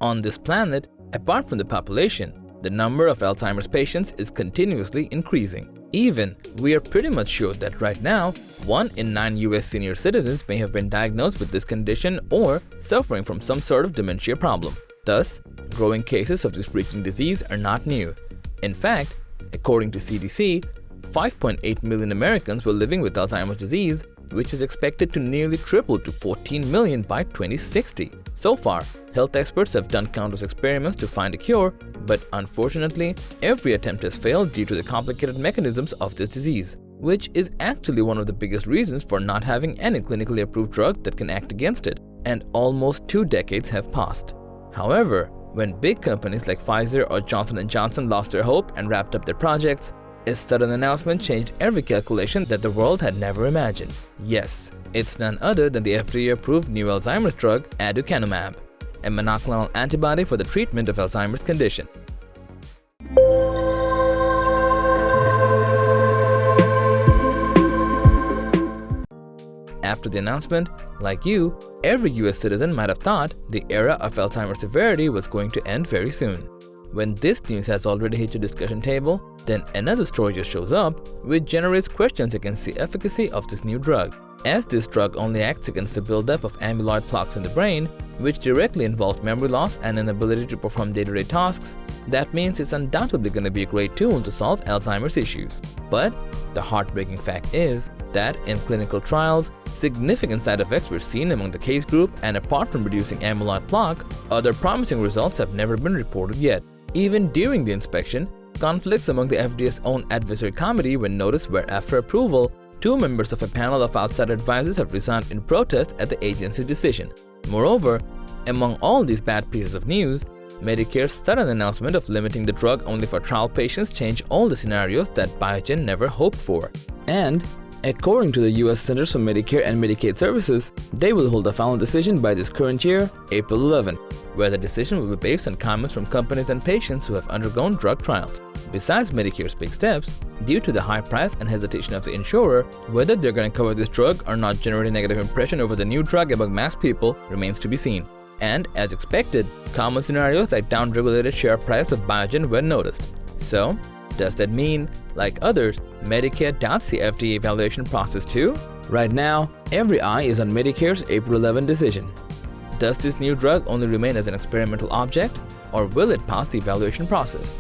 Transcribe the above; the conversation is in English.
On this planet, apart from the population, the number of Alzheimer's patients is continuously increasing. Even, we are pretty much sure that right now, 1 in 9 US senior citizens may have been diagnosed with this condition or suffering from some sort of dementia problem. Thus, growing cases of this freaking disease are not new. In fact, according to CDC, 5.8 million Americans were living with Alzheimer's disease, which is expected to nearly triple to 14 million by 2060. So far, health experts have done countless experiments to find a cure, but unfortunately, every attempt has failed due to the complicated mechanisms of this disease, which is actually one of the biggest reasons for not having any clinically approved drug that can act against it, and almost 2 decades have passed. However, when big companies like Pfizer or Johnson & Johnson lost their hope and wrapped up their projects, a sudden announcement changed every calculation that the world had never imagined. Yes, it's none other than the FDA-approved new Alzheimer's drug, Aduhelm, a monoclonal antibody for the treatment of Alzheimer's condition. After the announcement, like you, every US citizen might have thought the era of Alzheimer's severity was going to end very soon. When this news has already hit your discussion table, then another story just shows up, which generates questions against the efficacy of this new drug. As this drug only acts against the buildup of amyloid plaques in the brain, which directly involve memory loss and inability to perform day-to-day tasks, that means it's undoubtedly going to be a great tool to solve Alzheimer's issues. But the heartbreaking fact is that in clinical trials, significant side effects were seen among the case group, and apart from reducing amyloid plaque, other promising results have never been reported yet. Even during the inspection, conflicts among the FDA's own advisory committee were noticed, where after approval, 2 members of a panel of outside advisors have resigned in protest at the agency's decision. Moreover, among all these bad pieces of news, Medicare's sudden announcement of limiting the drug only for trial patients changed all the scenarios that Biogen never hoped for. And according to the US Centers for Medicare and Medicaid Services, they will hold a final decision by this current year, April 11, where the decision will be based on comments from companies and patients who have undergone drug trials. Besides Medicare's big steps, due to the high price and hesitation of the insurer, whether they're going to cover this drug or not generate a negative impression over the new drug among mass people remains to be seen. And as expected, common scenarios like down-regulated share price of Biogen were noticed. So, does that mean, like others, Medicare doubts the FDA evaluation process too? Right now, every eye is on Medicare's April 11 decision. Does this new drug only remain as an experimental object, or will it pass the evaluation process?